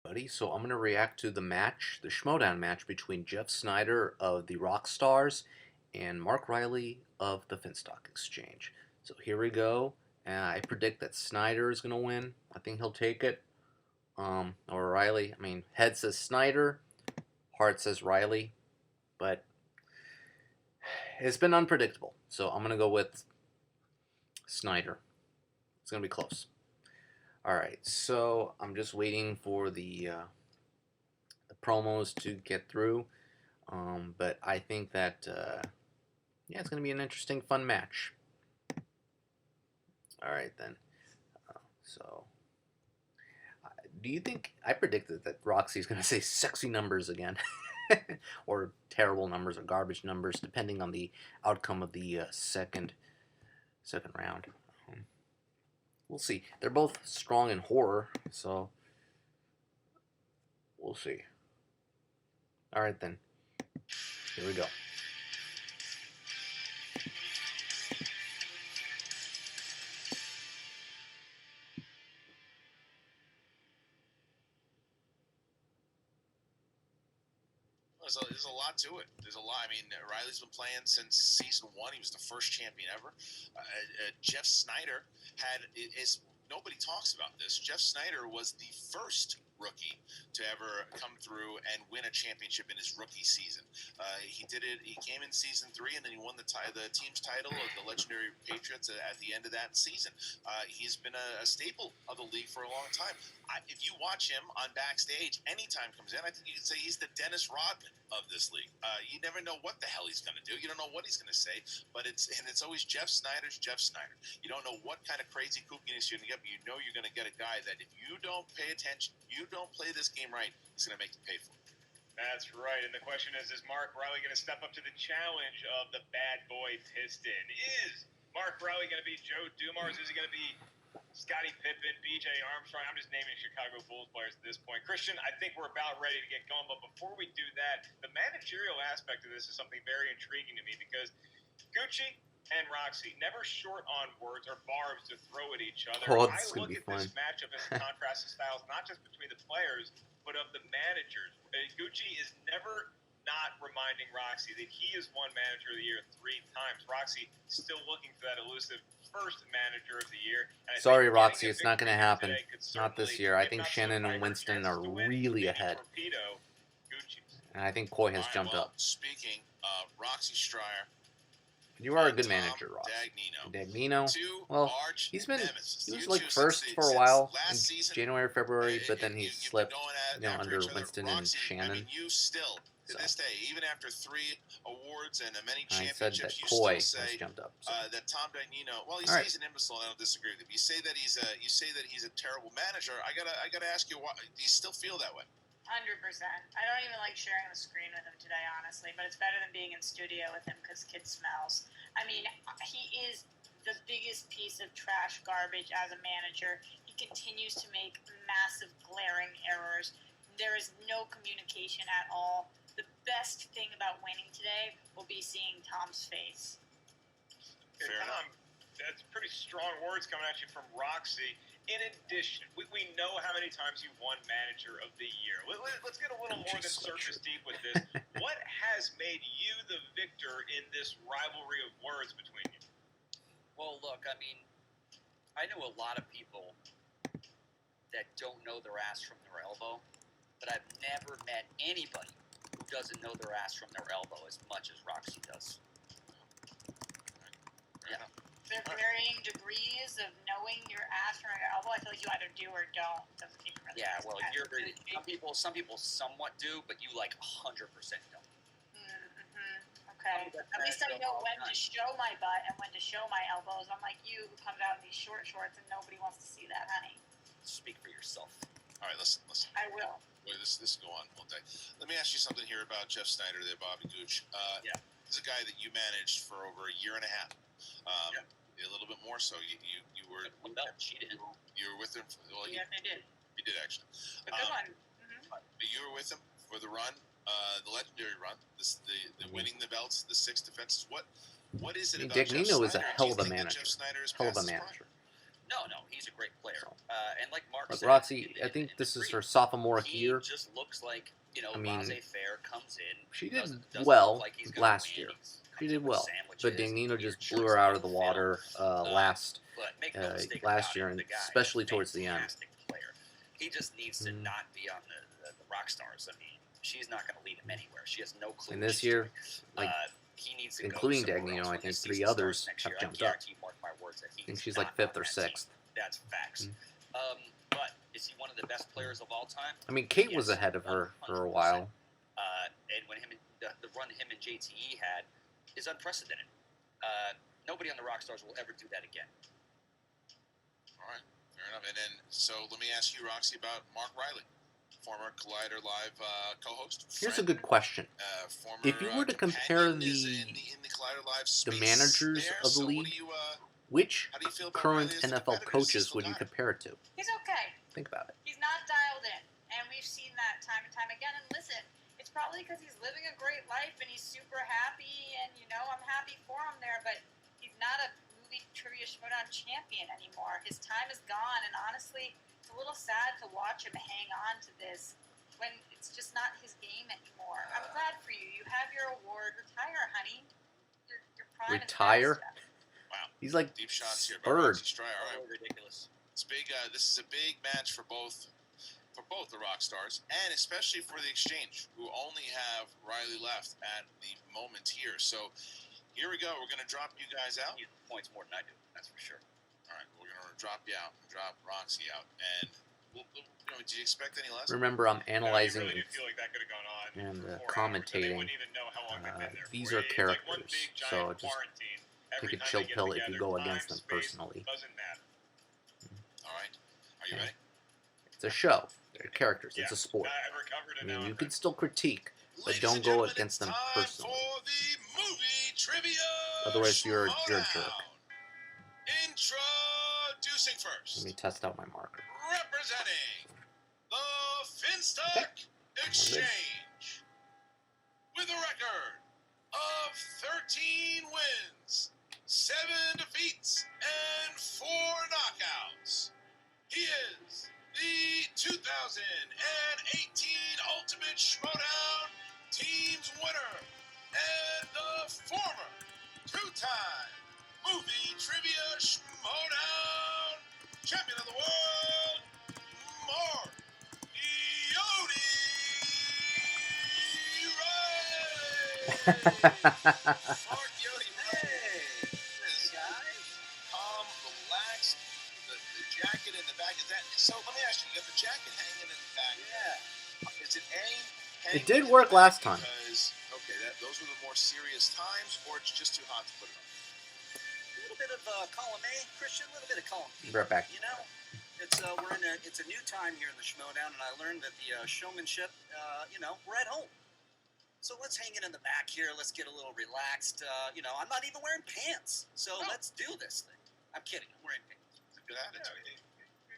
everybody. So I'm going to react to the match, the Schmoedown match between Jeff Sneider of the Roxstars and Mark Reilly of the Finstock Exchange. So here we go. I predict that Sneider is going to win. I think he'll take it. Or Reilly. I mean, head says Sneider, heart says Reilly, but it's been unpredictable. So I'm going to go with Sneider. It's going to be close. All right, so I'm just waiting for the promos to get through, but I think that yeah, it's going to be an interesting, fun match. All right then. So, do you think I predicted that Roxy's going to say sexy numbers again, or terrible numbers, or garbage numbers, depending on the outcome of the second round? We'll see. They're both strong in horror, so we'll see. All right, then. Here we go. There's a lot to it. There's a lot. I mean, Reilly's been playing since season 1. He was the first champion ever. Jeff Sneider nobody talks about this. Jeff Sneider was the first rookie to ever come through and win a championship in his rookie season. He did it. He came in season 3, and then he won the team's title of the legendary Patriots at the end of that season. He's been a staple of the league for a long time. If you watch him on Backstage, anytime comes in, I think you could say he's the Dennis Rodman of this league. You never know what the hell he's going to do. You don't know what he's going to say, but it's always Jeff Sneider's Jeff Sneider. You don't know what kind of crazy kookiness you're going to get, but you know you're going to get a guy that if you don't pay attention, you don't play this game right, he's going to make you pay for it. That's right, and the question is Mark Reilly going to step up to the challenge of the bad boy Piston? Is Mark Reilly going to be Joe Dumars? Is he going to be Scottie Pippen, B.J. Armstrong? I'm just naming Chicago Bulls players at this point. Christian, I think we're about ready to get going, but before we do that, the managerial aspect of this is something very intriguing to me because Gucci and Roxy never short on words or barbs to throw at each other. Oh, I look at fun. this matchup as a contrast of styles, not just between the players, but of the managers. Gucci is never not reminding Roxy that he is won Manager of the Year 3 times. Roxy still looking for that elusive first Manager of the Year. And sorry, Roxy, it's not going to happen. Not this year. I think Shannon and Winston are really ahead. And I think Coy has jumped up. Speaking of Roxy Striar, you are a good manager, Rox. Dagnino. Well, he was like first for a while in January, February, but then he slipped, under Winston and Shannon. I mean, you still, to this day, even after 3 awards and many championships, I said that you Coy still say has jumped up. So. That Tom Dagnino. Well, he's an imbecile. I don't disagree with him. You say that he's a terrible manager. I gotta ask you, why, do you still feel that way? 100%. I don't even like sharing the screen with him today, honestly, but it's better than being in studio with him because kid smells. I mean, he is the biggest piece of trash garbage as a manager. He continues to make massive glaring errors. There is no communication at all. The best thing about winning today will be seeing Tom's face. Fair Tom, that's pretty strong words coming at you from Roxy. In addition, we know how many times you've won Manager of the Year. Let's get a little more than surface deep with this. What has made you the victor in this rivalry of words between you? Well, look, I mean, I know a lot of people that don't know their ass from their elbow, but I've never met anybody who doesn't know their ass from their elbow as much as Roxy does. Yeah. There are varying degrees of knowing your ass from your elbow. I feel like you either do or don't. Doesn't even really some people somewhat do, but you like 100% don't. Okay. At least I know when to show my butt and when to show my elbows. Unlike you, who comes out in these short shorts and nobody wants to see that, honey. Speak for yourself. All right, listen. I will. Wait, this will go on all day. Let me ask you something here about Jeff Sneider there, Bobby Gooch. He's a guy that you managed for over a year and a half. A little bit more so. You were. She did. You were with him. Well, yes, I did. You did actually. A good one. You were with him for the run, the legendary run, the winning the belts, the 6 defenses. What is it about Dagnino Jeff is a Sneider? hell of a manager. Hell of a manager. No, he's a great player. So. And like Mark But said, Roxy, in I think the this is brief, her sophomore he year. just looks like, I mean, laissez-faire, comes in. She did doesn't well look like he's gonna last win. year. He She comes did in with well. sandwiches But and Dagnino weird just shirts blew her that out of the don't fit him. water But make no mistake last about year, it, and the guy is especially a towards the end. fantastic player. He just needs to not be on the Roxstars. I mean, she's not going to lead him anywhere. She has no clue. And what this she's year, doing. like, he needs to including go somewhere Dagnino, else I when think this 3 season others starts next have year. jumped I up. guarantee, mark my words, that I think he's she's like not 5th on or that team. 6th. That's facts. But is he one of the best players of all time? I mean, Kate was Yes, ahead of her for a 100%. while. And when the run him and JTE had is unprecedented. Nobody on the Rockstars will ever do that again. All right, fair enough. And then, so let me ask you, Roxy, about Mark Reilly, former Collider Live co-host. Here's a friend, good question. Former, If you were to compare companion in the Collider Live space managers there. of the So what league, do you, which how do you feel about current Reilly as a NFL competitor? coaches Is he would you still compare it to? He's okay. Think about it. He's not dialed in, and we've seen that time and time again. And listen, it's probably because he's living a great life and he's super happy, and I'm happy for him there. But he's not a Movie Trivia Schmoedown champion anymore. His time is gone, and honestly, it's a little sad to watch him hang on to this when it's just not his game anymore. I'm glad for you. You have your award. Retire, honey. Your prime Retire? is past you. Wow. He's like Deep shots here by Bird. Roxy Striar. All right. Ridiculous. It's big. This is a big match for both the Rockstars, and especially for the Exchange, who only have Reilly left at the moment here. So here we go. We're going to drop you guys out. He points more than I do. That's for sure. All right, we're going to drop you out. Drop Roxy out. And did you expect any less? Remember, I'm analyzing You really do feel like that could have gone on and for 4 hours, and they commentating. wouldn't even know how long they've been there These for. are It's like one characters, big, so giant just quarantine. take Every a time chill they get pill if you together, go time, against them space, personally. Doesn't matter. All right. Are you ready? It's a show. They're characters. Yeah. It's a sport. I recovered I it mean, now. you can still critique, but Ladies don't and go gentlemen, against it's them time personally. For the movie trivia Otherwise, you're a jerk. Schmoedown. Introducing first. Let me test out my marker. Representing the Finstock Exchange with a record of 13 wins, 7 defeats, and 4 knockouts. He is the 2018 Ultimate Schmoedown Team's winner and the former 2-time Movie Trivia Schmoedown Champion of the World, Mark Mark Yodi Ray. Guys, calm, relaxed. The jacket in the back is that. So let me ask you: you got the jacket hanging in the back? Yeah. Is it It did work last time. Because those were the more serious times, or it's just too hot to put it on. A little bit of column A, Christian. A little bit of column B. Right back. It's it's a new time here in the Schmoedown, and I learned that the showmanship, we're at home. So let's hang it in the back here. Let's get a little relaxed. I'm not even wearing pants. So let's do this thing. I'm kidding. I'm wearing pants. It's a good attitude.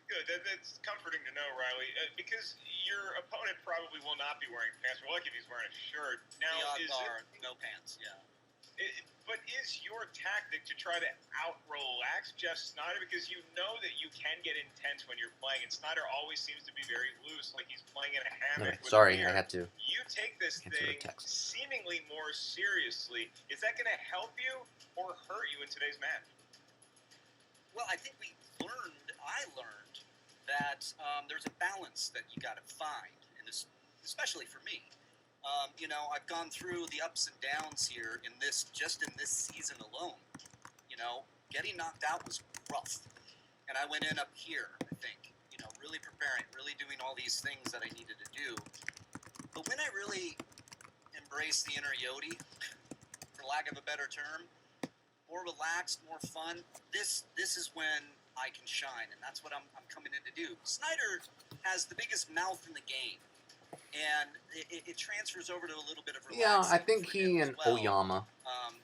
Good. That's comforting to know, Riley, because your opponent probably will not be wearing pants. We're lucky if he's wearing a shirt. Now, The odds are no pants. Yeah. But is your tactic to try to out-relax Jeff Sneider? Because you know that you can get intense when you're playing, and Sneider always seems to be very loose, like he's playing in a hammock. Okay, sorry, I had to. You take this answer the thing text. seemingly more seriously. Is that going to help you or hurt you in today's match? Well, I think I learned that there's a balance that you got to find, in this, especially for me. I've gone through the ups and downs here in this season alone. Getting knocked out was rough, and I went in up here. I think, really preparing, really doing all these things that I needed to do. But when I really embraced the inner Yodi, for lack of a better term, more relaxed, more fun. This is when I can shine, and that's what I'm coming in to do. Sneider has the biggest mouth in the game, and it transfers over to a little bit of relaxing. Yeah, I think for him he as and well. Oyama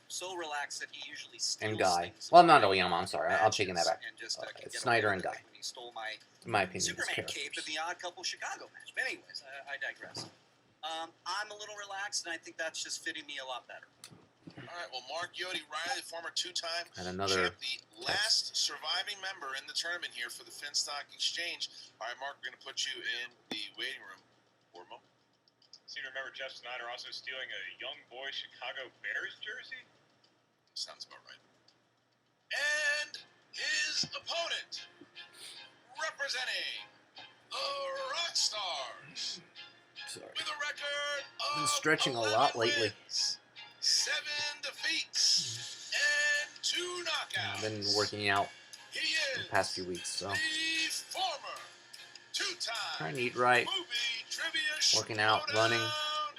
So relaxed that he usually steals and Guy. things Well, away not from Oyama. I'm sorry. I'm taking that back. and just, can It's get Sneider away and with it, Guy. like when he stole my In my opinion, it's Superman cape characters. in the Odd Couple Chicago match. But anyways, I digress. I'm a little relaxed, and I think that's just fitting me a lot better. All right. Well, Mark Yodi Reilly, former two-time And another champ, the last surviving member in the tournament here for the Finstock Exchange. All right, Mark, we're going to put you in the waiting room for a moment. Seem to remember Jeff Sneider also stealing a young boy Chicago Bears jersey. Sounds about right. And his opponent, representing the Roxstars, Sorry. with a record of Been stretching a 11 lot lately. wins, 7 defeats, and 2 knockouts. I've been working out He the is past few weeks, so the former two-time trying to eat right, Movie Trivia working out, Schmoedown running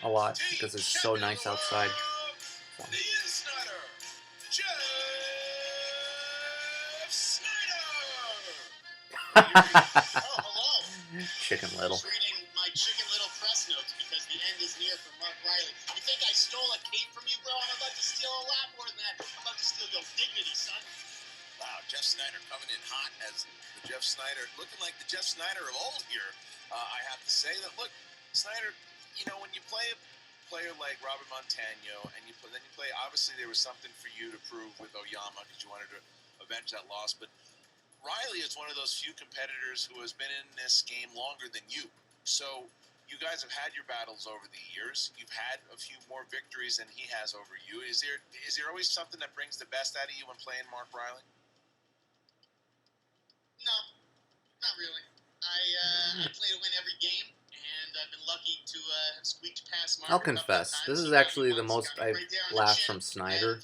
a lot team because it's so champion nice of the outside. world, The Insider, Jeff Sneider. Oh, hello. Chicken Little. Just reading my Chicken Little press notes because the end is near for Mark Reilly. You think I stole a cape from you, bro? I'm about to steal a lot more than that. I'm about to steal your dignity, son. Wow, Jeff Sneider coming in hot as the Jeff Sneider, looking like the Jeff Sneider of old here. I have to say that, look, Sneider, you know, when you play a player like Robert Montano, and then you play, obviously there was something for you to prove with Oyama because you wanted to avenge that loss, but Reilly is one of those few competitors who has been in this game longer than you. So you guys have had your battles over the years. You've had a few more victories than he has over you. Is there always something that brings the best out of you when playing Mark Reilly? No, not really. I play to win every game, and I've been lucky to have squeaked past Mark. I'll confess, this is actually the most I've laughed from Sneider.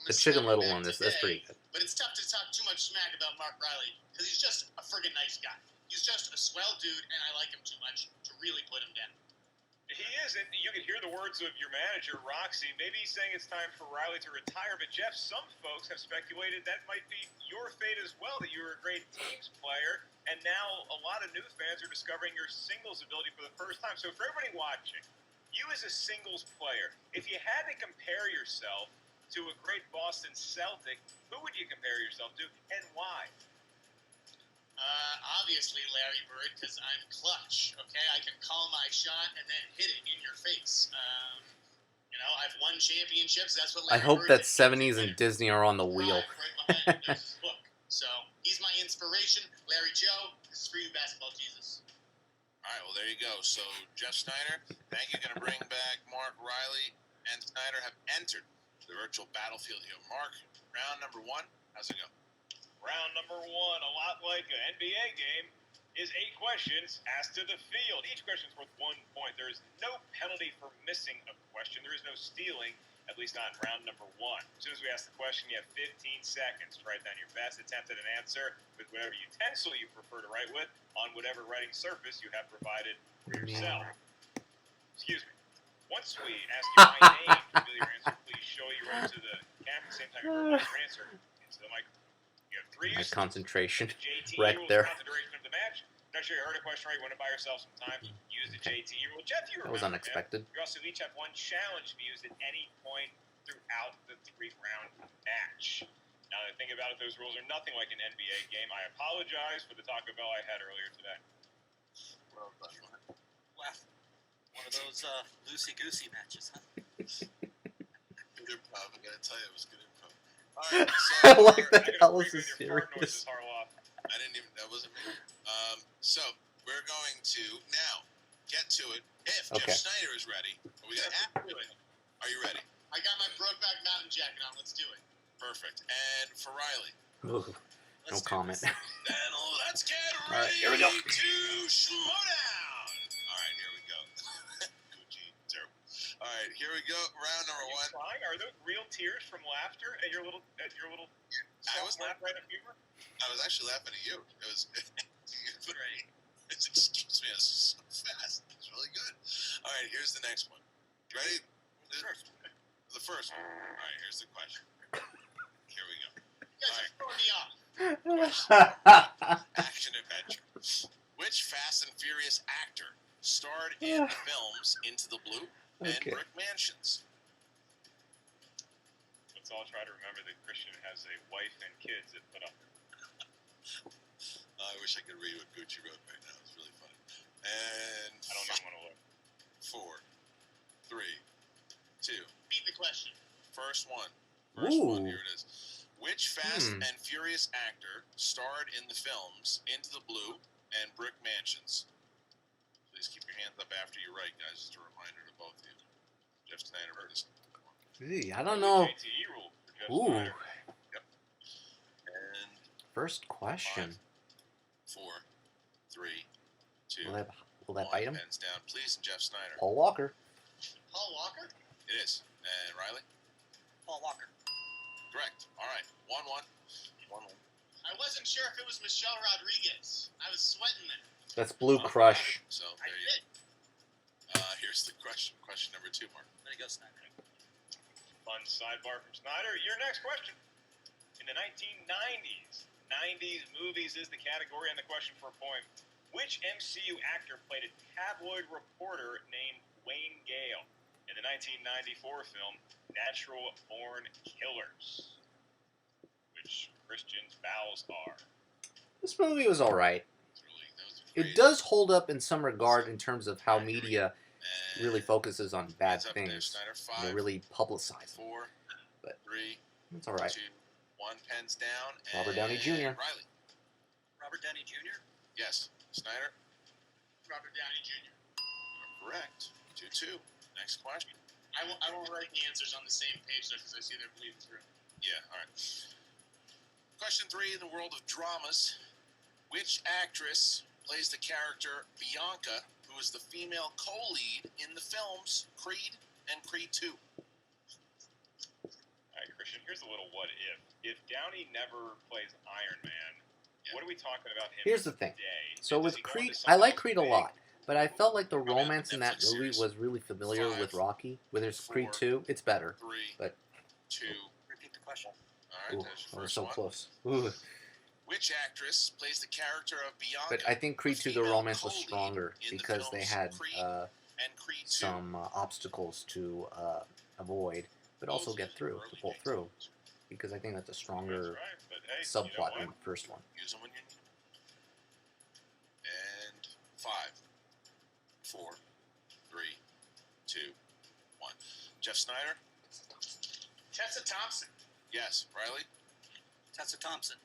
The Chicken Little one, that's pretty good. But it's tough to talk too much smack about Mark Reilly because he's just a friggin' nice guy. He's just a swell dude, and I like him too much to really put him down. He is, and you can hear the words of your manager, Roxy. Maybe he's saying it's time for Reilly to retire, but Jeff, some folks have speculated that might be your fate as well, that you were a great teams player, and now a lot of new fans are discovering your singles ability for the first time. So for everybody watching, you as a singles player, if you had to compare yourself to a great Boston Celtic, who would you compare yourself to, and why? Obviously, Larry Bird, because I'm clutch, okay? I can call my shot and then hit it in your face. You know, I've won championships. That's what I Larry hope Bird that did. 70s and Disney are on the wheel. Right behind him, there's his book. So, he's my inspiration. Larry Joe, this is for you, Basketball Jesus. All right, well, there you go. So, Jeff Sneider, thank you. Going to bring back Mark Reilly and Sneider have entered the virtual battlefield here. Mark, round number 1, how's it go? Round number 1, a lot like an NBA game, is 8 questions asked to the field. Each question is worth 1 point. There is no penalty for missing a question. There is no stealing, at least not in round number 1. As soon as we ask the question, you have 15 seconds to write down your best attempt at an answer with whatever utensil you prefer to write with on whatever writing surface you have provided for yourself. Excuse me. Once we ask you my name to reveal your answer, please show you right to the camera at the same time you reveal your answer into the microphone. You have 3 My uses. concentration JT right rules there. count the duration of the match. Not sure you heard a question right. You want to buy yourself some time. Use the JT rule. Jeff, you That was remember him. unexpected. You also each have 1 challenge to be used at any point throughout the 3-round match. Now that I think about it, those rules are nothing like an NBA game. I apologize for the Taco Bell I had earlier today. Well done, Mark. Wow. One of those loosey-goosey matches, huh? Good improv. I got to tell you, it was good improv. All right, I so like that. I'm gonna Alice break is with your fart serious. noises, Harloff. I didn't even, that wasn't me. So we're going to now get to it. If Okay. Jeff Sneider is ready, we got to do it. Are you ready? I got my Brokeback Mountain jacket on. Let's do it. Perfect. And for Reilly, Ooh, no comment. then let's get All right, ready here we go. to Schmoedown. All right, here we go. Gucci, terrible. All right, here we go. Round number Are you 1. crying? Are those real tears from laughter at your little I was laugh right at humor? I was actually laughing at you. It was great. Excuse me, it's so fast. It's really good. All right, here's the next one. You ready? The first one. All right, here's the question. Here we go. You guys are throwing me off. Action adventure. Which Fast and Furious actor starred in the films Into the Blue and Okay. Brick Mansions? Let's all try to remember that Christian has a wife and kids that put up. I wish I could read what Gucci wrote right now. It's really funny. And I don't even want to look. 4, 3, 2. Beat the question. First First one. Ooh. Here it is. Which Fast and Furious actor starred in the films Into the Blue and Brick Mansions? Please keep your hands up after you write, guys. Just a reminder to both of you. Jeff Sneider heard us. Gee, I don't know. JTE rule for Jeff Ooh. Sneider. Yep. And First question. 5, 4, 3, 2, Will that 1. bite him? Pens down, please, and Jeff Sneider. Paul Walker. Paul Walker? It is. And Riley? Paul Walker. Correct. All right. 1-1. 1-1. I wasn't sure if it was Michelle Rodriguez. I was sweating there. That's Blue Crush. So I there you did. Here's the question. Question number 2, Mark. There you go, Snyder. Fun sidebar from Snyder. Your next question. In the 1990s, 90s movies is the category, and the question for a point. Which MCU actor played a tabloid reporter named Wayne Gale in the 1994 film Natural Born Killers? Which Christian's bowels are? This movie was alright. That was It does hold up in some regard in terms of how media And really focuses on bad hands up there, things. Snyder. They 5, really publicize them. 4, But 3, it's alright. 2, 1. Pens down. Robert Downey Jr. Riley. Robert Downey Jr. Yes. Snyder. Robert Downey Jr. Correct. 2-2. Next question. I won't write the answers on the same page though because I see they're bleeding through. Yeah, all right. Question 3 in the world of dramas. Which actress plays the character Bianca, who is the female co-lead in the films Creed and Creed 2? All right, Christian, here's a little what if. If Downey never plays Iron Man, what are we talking about him Here's the thing. today? So Does with he go Creed, into I like something Creed a big? lot, but I felt like the About the romance in that Netflix movie series. was really familiar 5, with Rocky. Whether it's Creed 4, 2, it's better. 3, But- 2. Repeat the question. All right, Ooh, there's that your was first so one. close. Ooh. Which actress plays the character of Bianca? But I think Creed 2, the female romance was co-lead stronger in the because they films had Creed and Creed 2? some obstacles to avoid, but also get through, to pull through. Because I think that's a stronger That's right, but hey, subplot you than know the first one. Use them when you need them. And 5, 4, 3, 2, 1. Jeff Sneider? Tessa Thompson. Yes. Riley? Tessa Thompson.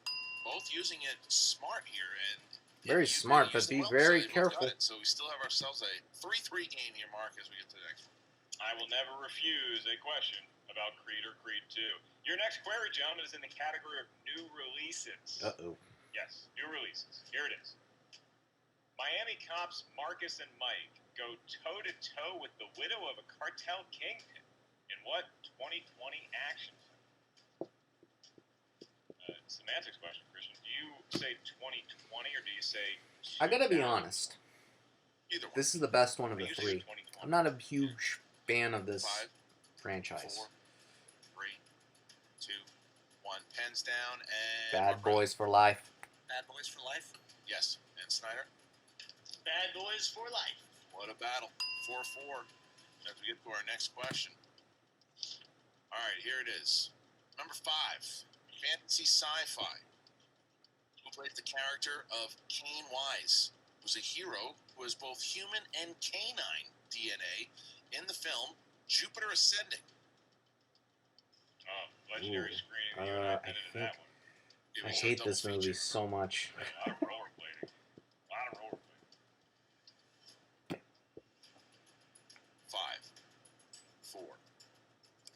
Both using it smart here, and Very you smart, used but it be well, very so they both got careful. it. So we still have ourselves a 3-3 game here, Mark, as we get to the next one. I will never refuse a question about Creed or Creed 2. Your next query, gentlemen, is in the category of new releases. Uh-oh. Yes, new releases. Here it is. Miami cops Marcus and Mike go toe-to-toe with the widow of a cartel kingpin in what 2020 action film? Semantics question, Christian. Do you say 2020 or do you say... I gotta be 2000? honest. Either one. This is the best one of the You say three. 2020. I'm not a huge fan of this 5, franchise. 4, 3, 2, 1. Pens down, and... Bad Mark Reilly. Boys for Life. Bad Boys for Life. Yes. And Snyder? Bad Boys for Life. What a battle. 4-4. As we get to our next question. All right, here it is. Number 5. Fantasy sci-fi. Who plays the character of Caine Wise, who's a hero who has both human and canine DNA in the film Jupiter Ascending. Oh, legendary Ooh. screening. You and I I been into think- that one. It I was a hate double this movie feature. so much. A lot of rollerblading. A lot of rollerblading. 5, 4,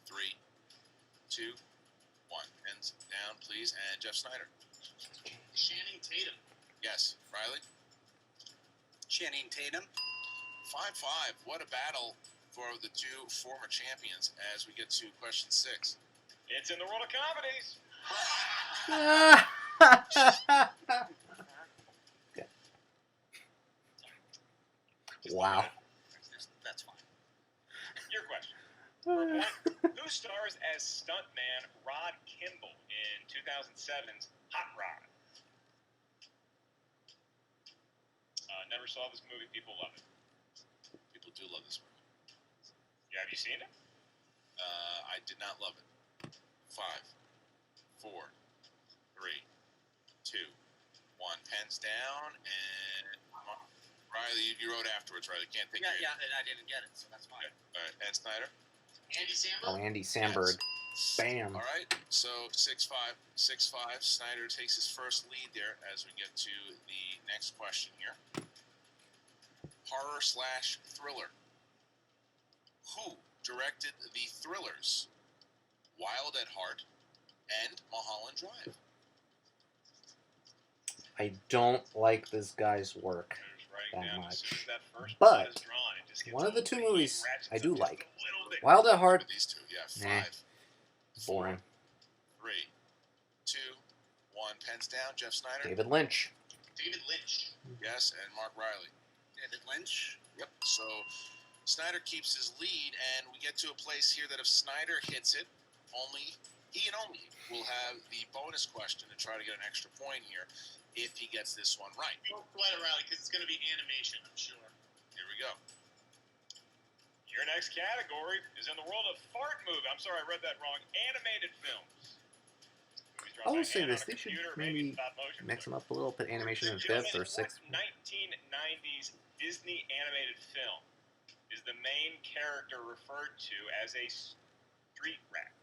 3, 2, 1. Pens down, please. And Jeff Sneider. Channing Tatum. Yes. Riley? Channing Tatum. 5-5. What a battle for the two former champions as we get to question 6. It's in the world of comedies. Wow. That's fine. Your question. Who stars as stuntman Rod Kimball in 2007's Hot Rod? Never saw this movie. People love it. People do love this movie. Yeah, have you seen it? I did not love it. 5, 4, 3, 2, 1. Pens down, and Riley, you wrote afterwards, Riley. Can't take Yeah, your... yeah, and I didn't get it, so that's fine. All right, and Snyder? Andy Samberg. Oh, Andy Samberg. Bam. All right, so 6-5, 6-5. Sneider takes his first lead there as we get to the next question here. Horror/thriller. Who directed the thrillers Wild at Heart and Mulholland Drive? I don't like this guy's work There's writing that down as soon much. as that first But blood is drawn, it just gets one of the all two sticky, movies ratchets I up do just like. a little bit. Wild at Heart, With these two, yeah. Nah. 5, boring. 3, 2, 1. Pens down. Jeff Sneider. David Lynch. David Lynch. Yes, and Mark Reilly. David Lynch. Yep. So Sneider keeps his lead, and we get to a place here that if Sneider hits it, only he and only he will have the bonus question to try to get an extra point here if he gets this one right. Don't sweat it, Riley, because it's going to be animation, I'm sure. Here we go. Your next category is in the world of fart movie. I'm sorry, I read that wrong. Animated films. Movies drawn I will by say hand on this, a they should computer, maybe stop motion. mix them up a little, put animation in Gentlemen, 5th or what 6th. 1990s Disney animated film is the main character referred to as a street rat?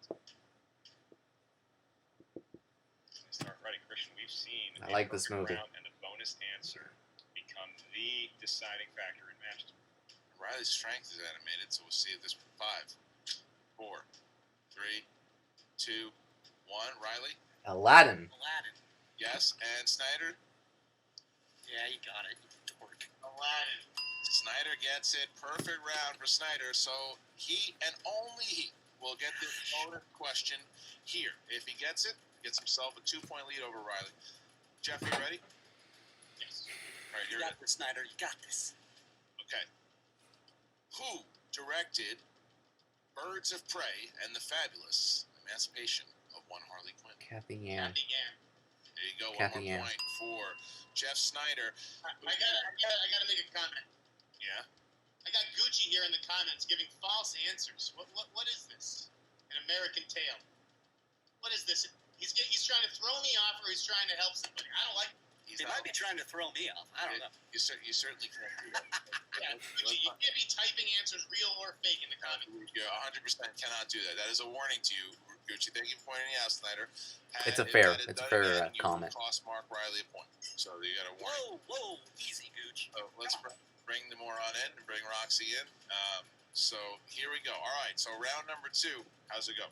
Start writing, Christian. We've seen I like this movie. round and the bonus answer become the deciding factor in matches. Riley's strength is animated, so we'll see if this 5, 4, 3, 2, 1. Riley. Aladdin. Aladdin. Yes, and Sneider. Yeah, you got it. You dork. Aladdin. Snyder gets it. Perfect round for Snyder. So he and only he will get this bonus question here. If he gets it, gets himself a 2-point lead over Reilly. Jeff, you ready? Yes. All right, You you're got this, Snyder. You got this. okay. Who directed Birds of Prey and the Fabulous Emancipation of One Harley Quinn? Kathy Ann. Kathy Ann. There you go. Kathy One Ann. more point for Jeff Snyder. I gotta make a comment. Yeah. I got Gucci here in the comments giving false answers. What is this? An American Tale. What is this? He's trying to throw me off, or he's trying to help somebody. I don't like. He might be trying to throw me off. I don't know. You certainly can't do that. Yeah, Gucci, you can't be typing answers real or fake in the comments. You 100% cannot do that. That is a warning to you, Gucci. Thank you for pointing it out, Snyder. It's a If fair- that is it's a done fair, again, you will comment. Cost Mark Reilly a point. So you got a warning. Whoa, easy, Gooch. So let's bring the moron in and bring Roxy in. So here we go. All right. So round number 2. How's it go?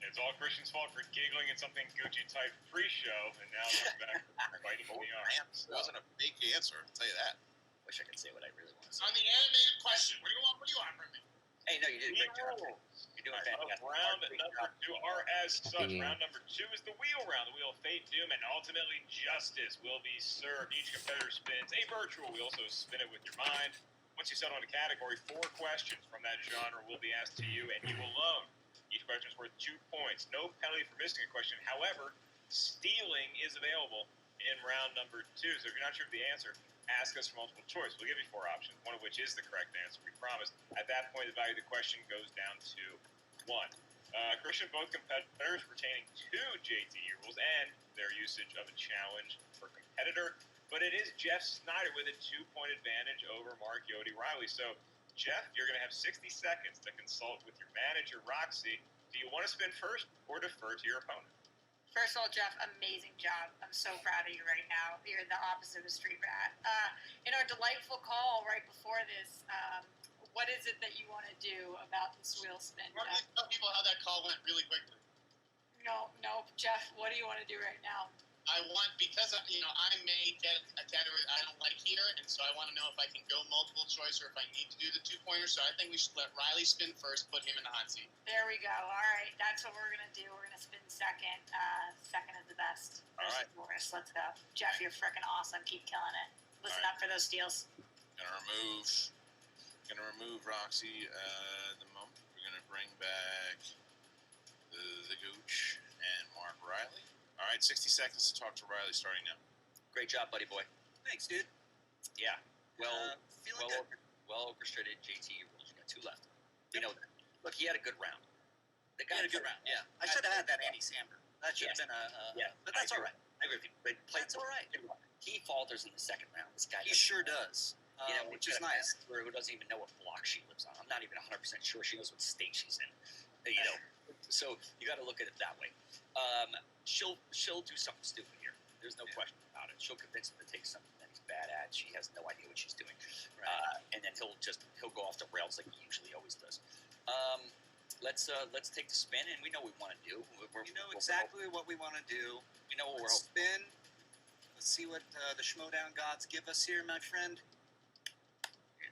It's all Christian's fault for giggling at something Gucci typed pre-show, and now I'm back biting in the arm. It wasn't a fake answer. I'll tell you that. Wish I could say what I really want to say. On the animated question, what do you want? What do you want from me? Hey, no, you did a great job. You're doing fantastic. Round number 2 are as such. Yeah. Round number 2 is the wheel round. The wheel of fate, doom, and ultimately justice will be served. Each competitor spins a virtual wheel, so spin it with your mind. Once you settle on a category, 4 questions from that genre will be asked to you, and you alone. Each question is worth 2 points. No penalty for missing a question. However, stealing is available in round number 2. So if you're not sure of the answer, ask us for multiple choice. We'll give you 4 options, one of which is the correct answer, we promise. At that point, the value of the question goes down to 1. Christian, both competitors retaining 2 JTE rules and their usage of a challenge per competitor. But it is Jeff Sneider with a 2-point advantage over Mark Yodi Reilly. So, Jeff, you're going to have 60 seconds to consult with your manager, Roxy. Do you want to spin first or defer to your opponent? First of all, Jeff, amazing job. I'm so proud of you right now. You're the opposite of a street rat. In our delightful call right before this, what is it that you want to do about this wheel spin, Mark, Jeff? tell people how that call went really quickly. No, Jeff, what do you want to do right now? I want, because I may get a category I don't like here, and so I want to know if I can go multiple choice or if I need to do the 2-pointers. So I think we should let Reilly spin first, put him in the hot seat. There we go. All right, that's what we're going to do. We're going to spin second. Second is the best. All right. Worst. Let's go. Jeff, you're freaking awesome. Keep killing it. Listen up for those steals. Gonna remove Roxy the moment. We're gonna bring back the Gooch and Mark Reilly. All right, 60 seconds to talk to Reilly starting now. Great job, buddy boy. Thanks, dude. Yeah. Feeling good. Well orchestrated JT rules. You got 2 left. We know that. Look, he had a good round. The guy had a good round. Yeah. I should have had that Andy Samberg. That should have been but that's all right. I agree with you. But that's all right. He falters in the second round. This guy. He sure does. which is nice. Who doesn't even know what block she lives on. I'm not even 100% sure she knows what state she's in. So you got to look at it that way. She'll do something stupid here. There's no question about it. She'll convince him to take something that he's bad at. She has no idea what she's doing, and then he'll go off the rails like he usually always does. Let's take the spin, and we know what we want to do. You know exactly what we want to do. We know what we're Let's spin. Let's see what the Schmoedown gods give us here, my friend.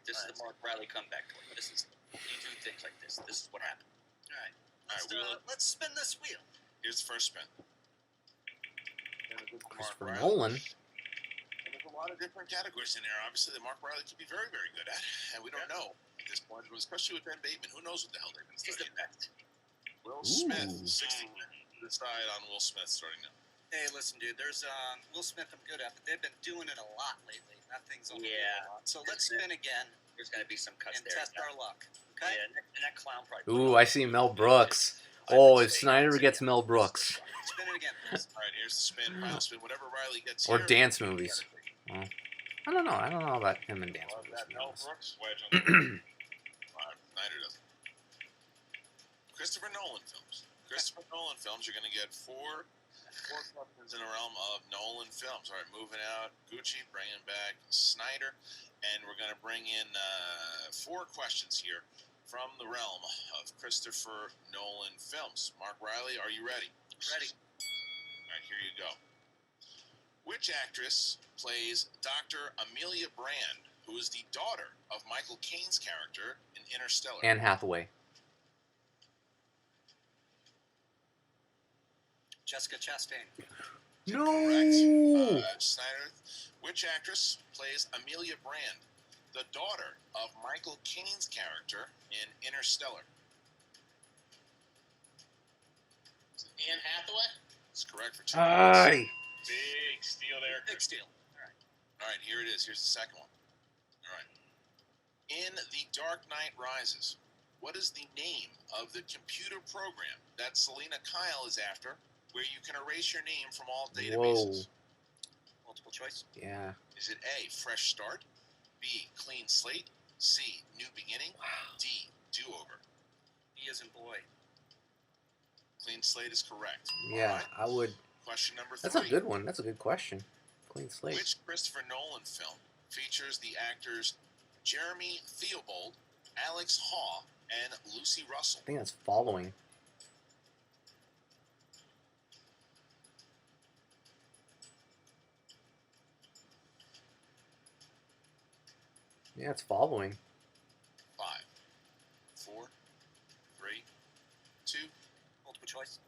This is the Mark Reilly comeback toy. This is you do things like this. This is what happened. All right. Let's spin this wheel. Here's the first spin. Christopher Nolan. And there's a lot of different categories in there. Obviously, that Mark Reilly could be very, very good at, and we don't know at this point. Especially with Ben Bateman, who knows what the hell they've been He's the studying. best. Will Smith, 60 to decide on Will Smith starting now. Hey, listen, dude. There's Will Smith. I'm good at, but they've been doing it a lot lately. That thing's on the wheel a lot. So let's spin again. There's going to be some cuts And there. test our luck. Okay. Yeah, and that clown probably. Ooh, I see Mel Brooks. Oh, if Snyder gets Mel Brooks. Spin it again, please. All right, here's the spin. Final spin. Whatever Reilly gets Or here, dance movies. Well, I don't know. I don't know about him in dance movies. to be Mel honest. Brooks wedge on the Snyder doesn't. Christopher Nolan films. Christopher Nolan films. You're going to get four questions in the realm of Nolan films. All right, moving out Gucci, bringing back Snyder, and we're going to bring in 4 questions here from the realm of Christopher Nolan films. Mark Reilly, are you ready? Ready. All right, here you go. Which actress plays Dr. Amelia Brand, who is the daughter of Michael Caine's character in Interstellar? Anne Hathaway. Jessica Chastain. No. Correct. Snyder. Which actress plays Amelia Brand, the daughter of Michael Caine's character in Interstellar? Is it Anne Hathaway? That's correct for 2 Aye. big steal there. Big steal. All right, here it is. Here's the second one. All right. In The Dark Knight Rises, what is the name of the computer program that Selena Kyle is after, where you can erase your name from all databases? Multiple choice. Yeah. Is it A, Fresh Start, B, Clean Slate, C, New Beginning, D, Do-Over? He isn't boy. Clean Slate is correct. Yeah, All right. I would. Question number 3. That's a good one. That's a good question. Clean slate. Which Christopher Nolan film features the actors Jeremy Theobald, Alex Haw, and Lucy Russell? I think that's Following. Yeah, it's Following. 5, 4, 3, 2. Multiple choice.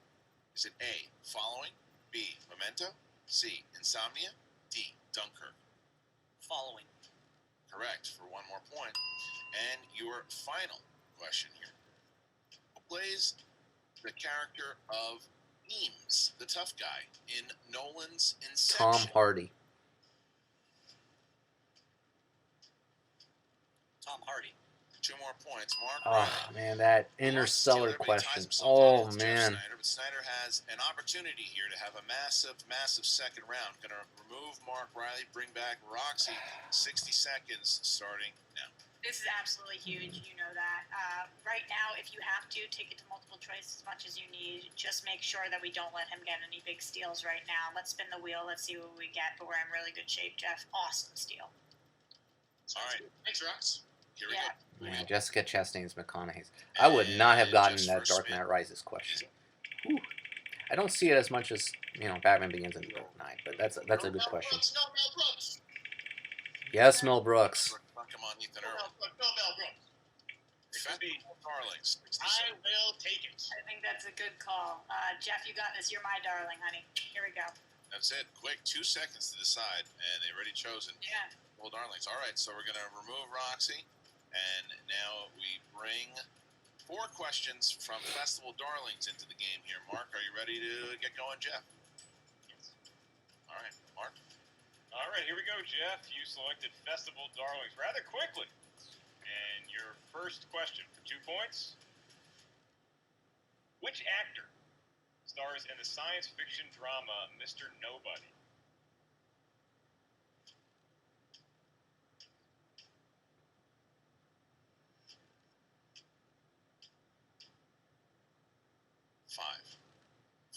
Is it A, Following, B, Memento, C, Insomnia, D, Dunkirk? Following. Correct for 1 more point. And your final question here. Who plays the character of Eames, the tough guy, in Nolan's Inception? Tom Hardy. Tom Hardy. 2 more points. Mark Oh Reilly. man, that Interstellar question. Oh man. But Snyder has an opportunity here to have a massive, massive second round. Going to remove Mark Reilly, bring back Roxy. 60 seconds starting now. This is absolutely huge. You know that. Right now, if you have to, take it to multiple choice as much as you need. Just make sure that we don't let him get any big steals right now. Let's spin the wheel. Let's see what we get. But we're in really good shape, Jeff. Awesome steal. All right. Thanks, Rox. Here we Yeah. go. Yeah, Jessica Chastain's McConaughey's. I would not have gotten Just that for Dark spin. Knight Rises question. Whew. I don't see it as much as Batman Begins and Dark Knight, but that's a good question. No Mel Brooks. Yes, Mel Brooks. Come on, Ethan No Earl. Mel Brooks. Festival Darlings. 60 I seconds. will take it. I think that's a good call. Jeff, you got this. You're my darling, honey. Here we go. That's it. Quick, 2 seconds to decide, and they've already chosen. Yeah. Well, darlings. All right, so we're going to remove Roxy, and now we bring 4 questions from Festival Darlings into the game here. Mark, are you ready to get going, Jeff? Yes. All right, Mark. All right, here we go, Jeff. You selected Festival Darlings rather quickly. And your first question for 2 points. Which actor stars in the science fiction drama Mr. Nobody?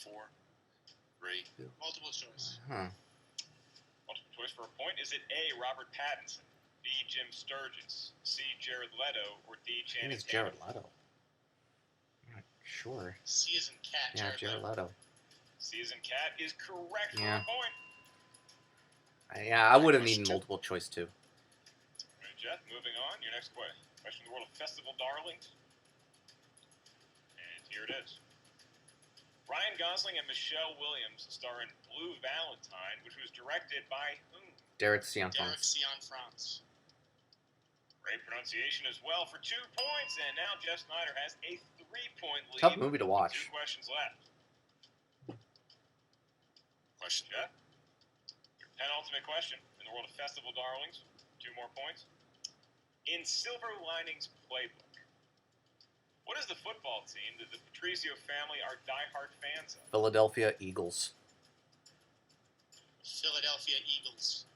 4, 3. Multiple choice. Huh. Multiple choice for a point. Is it A, Robert Pattinson, B, Jim Sturgis, C, Jared Leto, or D, I think Channing it's Tatum? Jared Leto. I'm not sure. C is in cat. Yeah, Jared Leto. C is in cat is correct Yeah. for a point. Yeah, I would have needed multiple choice too. All right, Jeff, moving on. Your next question. Question in the world of festival darlings. And here it is. Ryan Gosling and Michelle Williams star in Blue Valentine, which was directed by whom? Derek Cianfrance. Derek Cianfrance. Great pronunciation as well for 2 points, and now Jeff Sneider has a 3-point lead. Tough movie to watch. 2 questions left. Question. Jeff, your penultimate question in the world of festival darlings. 2 more points. In Silver Linings Playbook, what is the football team that the Patrizio family are diehard fans of? Philadelphia Eagles. Philadelphia Eagles.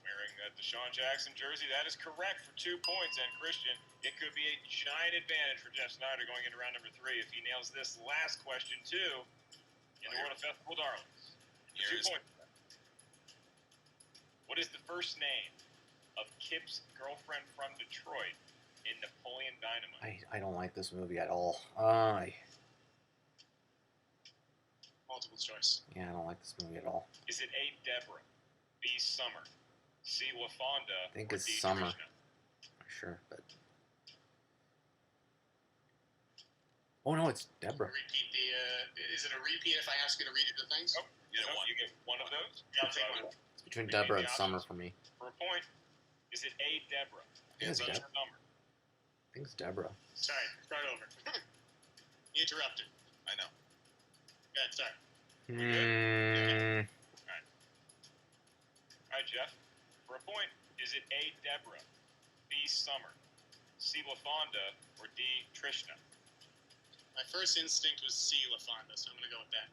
Wearing a Deshaun Jackson jersey, that is correct for 2 points. And Christian, it could be a giant advantage for Jeff Sneider going into round number 3 if he nails this last question too. In the world of festival darlings. Here 2 is points. What is the first name of Kip's girlfriend from Detroit in Napoleon Dynamite? I don't like this movie at all. Multiple choice. Yeah, I don't like this movie at all. Is it A, Deborah, B, Summer, C, LaFonda, I think or it's D, Summer. Trishna? Not sure, but oh no, it's Deborah. Repeat the. Is it a repeat if I ask you to read the things? Nope. You get Nope, one. You get one of those. Yeah, I'll take one. It's between Repeat Deborah the and Summer options. for me. For a point, is it A, Deborah, I think it's B, Deborah. Summer? I think it's Deborah. Sorry, start over. You interrupted. I know. Go ahead, sorry. Hmm. All right, Jeff. For a point, is it A, Deborah, B, Summer, C, LaFonda, or D, Trishna? My first instinct was C, LaFonda, so I'm going to go with that.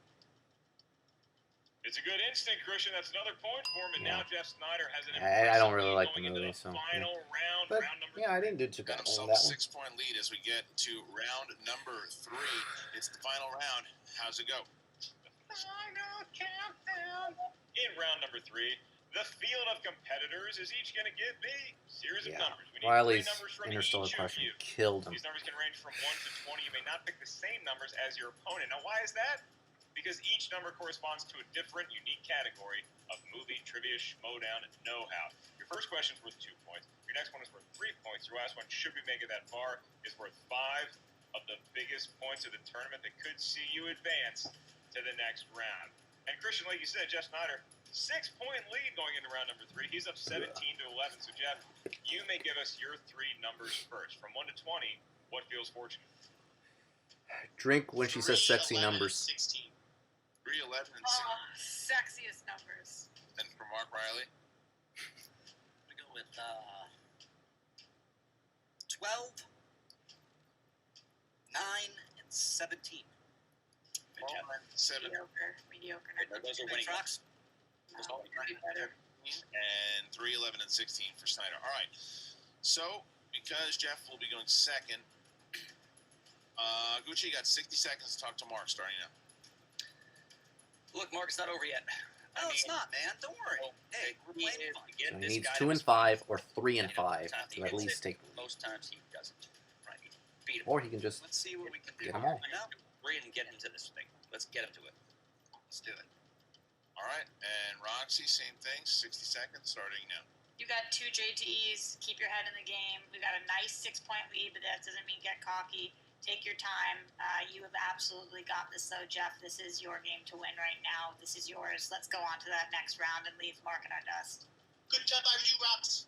It's a good instinct, Christian. That's another point for him. And Yeah. now Jeff Sneider has an I don't really impressive like the lead going movie, into so, final round, But round number yeah, I didn't do too Got bad on himself that a one. 6-point lead as we get to round number 3. It's the final round. How's it go? Final countdown. In round number 3, the field of competitors is each going to give me a series of Yeah, numbers. We need Riley's 3 numbers from Interstellar each question of you. killed him. These numbers can range from 1 to 20. You may not pick the same numbers as your opponent. Now, why is that? Because each number corresponds to a different, unique category of movie trivia schmoedown know-how. Your first question is worth 2 points. Your next one is worth 3 points. Your last one, should we make it that far, is worth 5 of the biggest points of the tournament that could see you advance to the next round. And Christian, like you said, Jeff Sneider, 6-point lead going into round number 3. He's up 17 to 11. So, Jeff, you may give us your 3 numbers first. From 1 to 20, what feels fortunate? Drink when she says 3, sexy 11, numbers. 16. 3, 11, and 6. Oh, sexiest numbers. And for Mark Reilly, We go with 12, 9, and 17. Paul, 7, Mediocre numbers. Those are winning trucks. No, could be better. and 3, 11, and 16 for Snyder. All right. So, because Jeff will be going second, Gucci got 60 seconds to talk to Mark starting now. Look, Mark, it's not over yet. No, it's not, man. Don't worry. Hey, we're He playing is fun. to get So he this needs guy 2 to and his spot. 5 or 3 and And 5 sometimes he to at hits least it, take the lead. Most times he doesn't. Right. Beat him. Or he can just Let's see what we can do. get them all. No, We're going to get into this thing. Let's get into it. let's do it. All right. And Roxy, same thing, 60 seconds starting now. You got 2 JTEs. Keep your head in the game. We got a nice 6-point lead, but that doesn't mean get cocky. Take your time. You have absolutely got this, though, Jeff. This is your game to win right now. This is yours. Let's go on to that next round and leave Mark in our dust. Good job by you, Rox.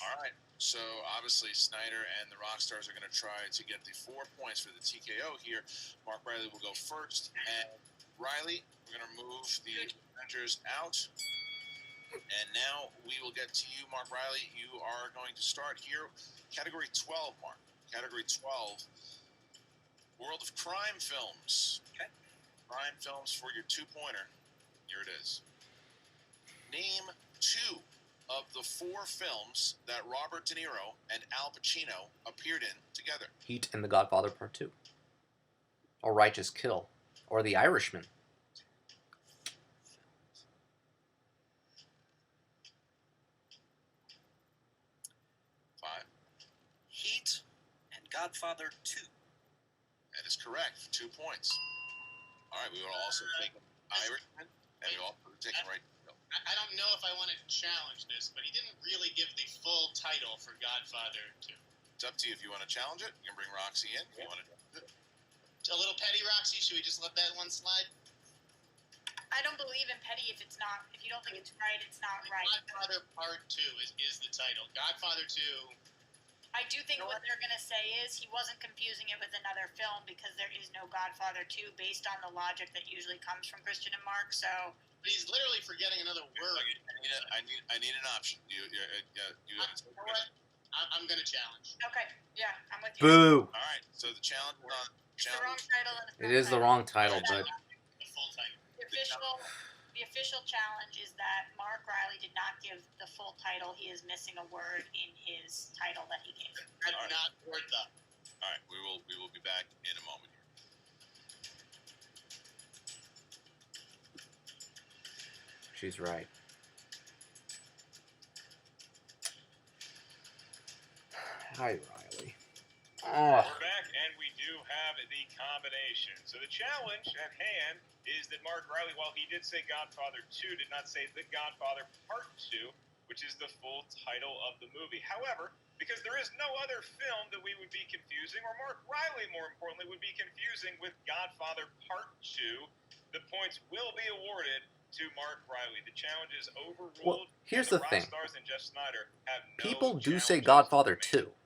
All right. So, obviously, Snyder and the Rockstars are going to try to get the 4 points for the TKO here. Mark Reilly will go first. And Riley, we're going to move the Avengers out. And now we will get to you, Mark Reilly. You are going to start here. Category 12, Mark. Category 12. World of Crime Films. Okay. Crime Films for your 2-pointer. Here it is. Name 2 of the 4 films that Robert De Niro and Al Pacino appeared in together. Heat and The Godfather Part 2. Or Righteous Kill. Or The Irishman. Five. Heat and Godfather 2. That is correct for 2 points. All right, we will also take Irishman, and we will also take right. I don't know if I want to challenge this, but he didn't really give the full title for Godfather 2. It's up to you if you want to challenge it. You can bring Roxy in. If you want to. A little petty, Roxy. Should we just let that one slide? I don't believe in petty if it's not. If you don't think it's right, it's not right. Godfather Part 2 is the title. Godfather 2. I do think what they're going to say is he wasn't confusing it with another film because there is no Godfather 2 based on the logic that usually comes from Christian and Mark. So he's literally forgetting another word. I need an option. You know what? I'm going to challenge. Okay, yeah, I'm with you. Boo! All right, so the challenge is on. It's the wrong title. And It is the wrong title, but The full title. The official challenge is that Mark Reilly did not give the full title. He is missing a word in his title that he gave. That's not word the. All right, we will be back in a moment here. she's right. Hi, Reilly. Oh. We're back, and we do have the combination. So the challenge at hand is that Mark Reilly, while he did say Godfather 2, did not say The Godfather Part 2, which is the full title of the movie. However, because there is no other film that we would be confusing, or Mark Reilly, more importantly, would be confusing with Godfather Part 2, the points will be awarded to Mark Reilly. The challenge is overruled. Well, here's the thing. Roxstars and Jeff Sneider have no People do say challenges Godfather to make. 2.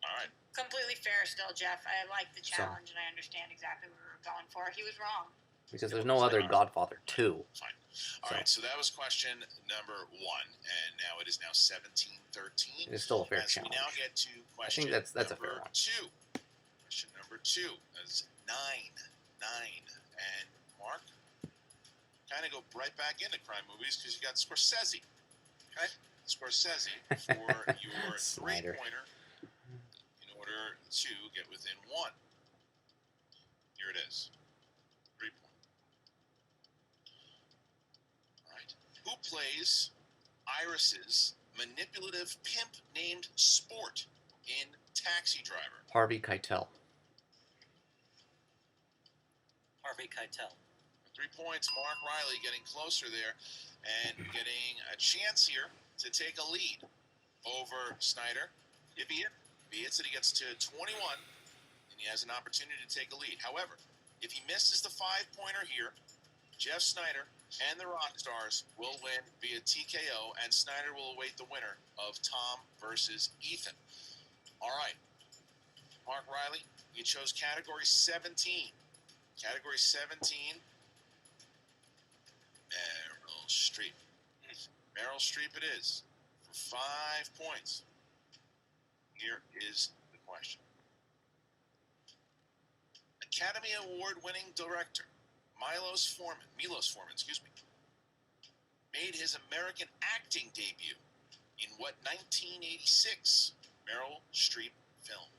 All right. Completely fair still, Jeff. I like the challenge and I understand exactly what we were going for. He was wrong. Because there's no other Godfather 2. Fine. All right, so that was question number 1, and now it is now 17-13. It's still a fair As challenge. we now get to I question think that's a fair number one. 2. Question number 2 is 9. And Mark, kind of go right back into crime movies because you got Scorsese. Okay? Scorsese for your Sneider. 3-pointer in order to get within 1. Here it is. 3-point. All right. Who plays Iris's manipulative pimp named Sport in Taxi Driver? Harvey Keitel. Harvey Keitel. 3 points. Mark Reilly getting closer there and getting a chance here to take a lead over Sneider. If he hits it, he gets to 21, and he has an opportunity to take a lead. However, if he misses the 5-pointer here, Jeff Sneider and the Roxstars will win via TKO, and Sneider will await the winner of Tom versus Ethan. All right. Mark Reilly, you chose category 17. Category 17, Meryl Streep. Meryl Streep it is for 5 points. Here is the question. Academy Award-winning director Milos Forman, made his American acting debut in what 1986 Meryl Streep film?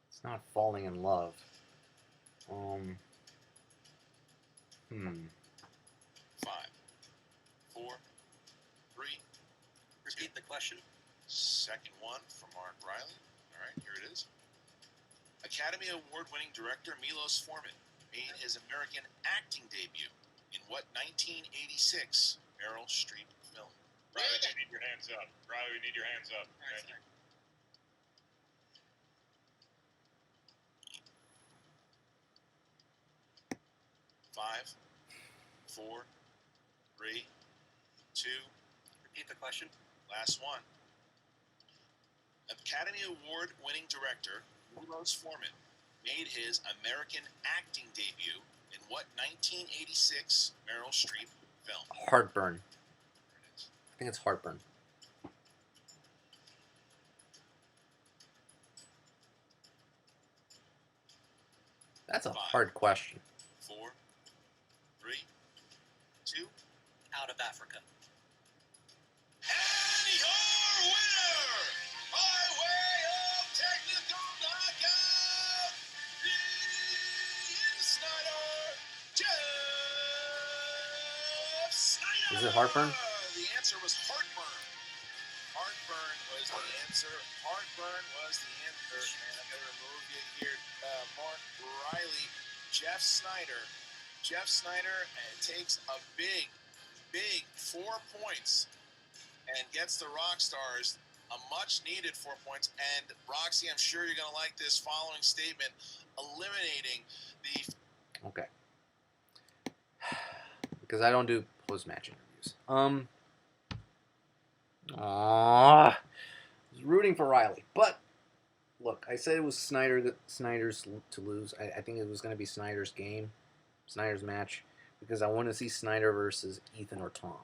It's not Falling in Love. 5, 4, 3. Repeat the question. Second one from Mark Reilly. All right, here it is. Academy Award-winning director Milos Forman made his American acting debut in what 1986 Meryl Streep film? Riley, we need your hands up. Riley, we need your hands up. Thank you. Five, 4, 3, 2. Repeat the question. Last one. Academy Award-winning director Milos Forman made his American acting debut in what 1986 Meryl Streep film? Heartburn. I think it's Heartburn. That's a 5, hard question. 4, 3, 2. Out of Africa. And your winner Is it heartburn? The answer was heartburn. Heartburn was the answer. Heartburn was the answer. And I'm going to remove you here, Mark Reilly, Jeff Sneider. Jeff Sneider takes a big 4 points and gets the Roxstars a much-needed 4 points. And Roxy, I'm sure you're going to like this following statement, eliminating the... Okay. Because I don't do post-match interviews. I was rooting for Reilly, but look, I said it was Snyder's to lose. I think it was going to be Snyder's game, Snyder's match, because I want to see Snyder versus Ethan or Tom.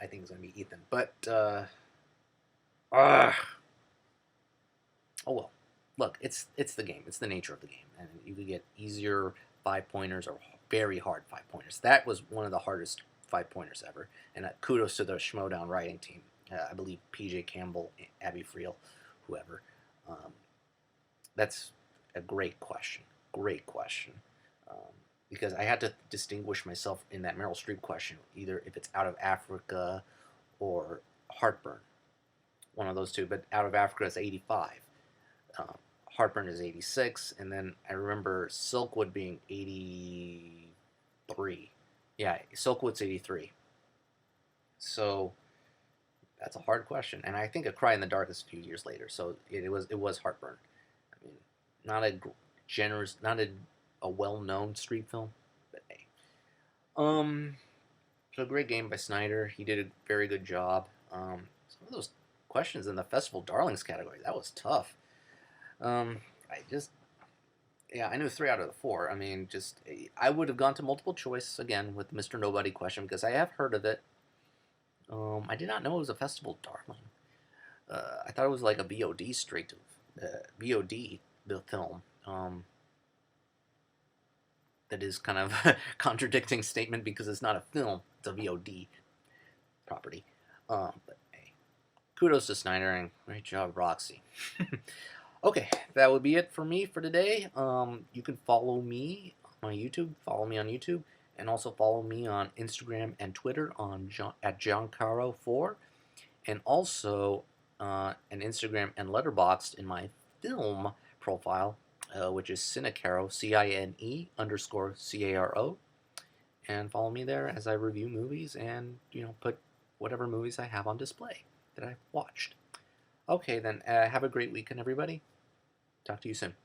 I think it's going to be Ethan, but oh well. Look, it's the game. It's the nature of the game, and you could get easier 5-pointers or very hard 5-pointers. That was one of the hardest 5-pointers ever, and kudos to the Schmoedown writing team. I believe PJ Kimball, Abby Friel, whoever. That's a great question. Great question. Because I had to distinguish myself in that Meryl Streep question, either if it's Out of Africa or Heartburn. One of those two, but Out of Africa is 85. Heartburn is 86, and then I remember Silkwood being 83. Yeah, Silkwood's 83. So that's a hard question, and I think A Cry in the Dark is a few years later. So it was Heartburn. I mean, not a generous, not a well-known Streep film, but hey. So a great game by Sneider. He did a very good job. Some of those questions in the Festival Darlings category, that was tough. I knew 3 out of the 4. I mean, I would have gone to multiple choice again with Mr. Nobody question because I have heard of it. I did not know it was a Festival Darling. I thought it was like a VOD straight to VOD, the film. That is kind of a contradicting statement because it's not a film, it's a VOD property. But hey, kudos to Sneider and great job, Roxy. Okay, that would be it for me for today. You can follow me on YouTube. Follow me on YouTube. And also follow me on Instagram and Twitter at JohnCaro4. And also an Instagram and Letterboxd in my film profile, which is Cinecaro, CINE_CARO. And follow me there as I review movies and, put whatever movies I have on display that I've watched. Okay, then, have a great weekend, everybody. Talk to you soon.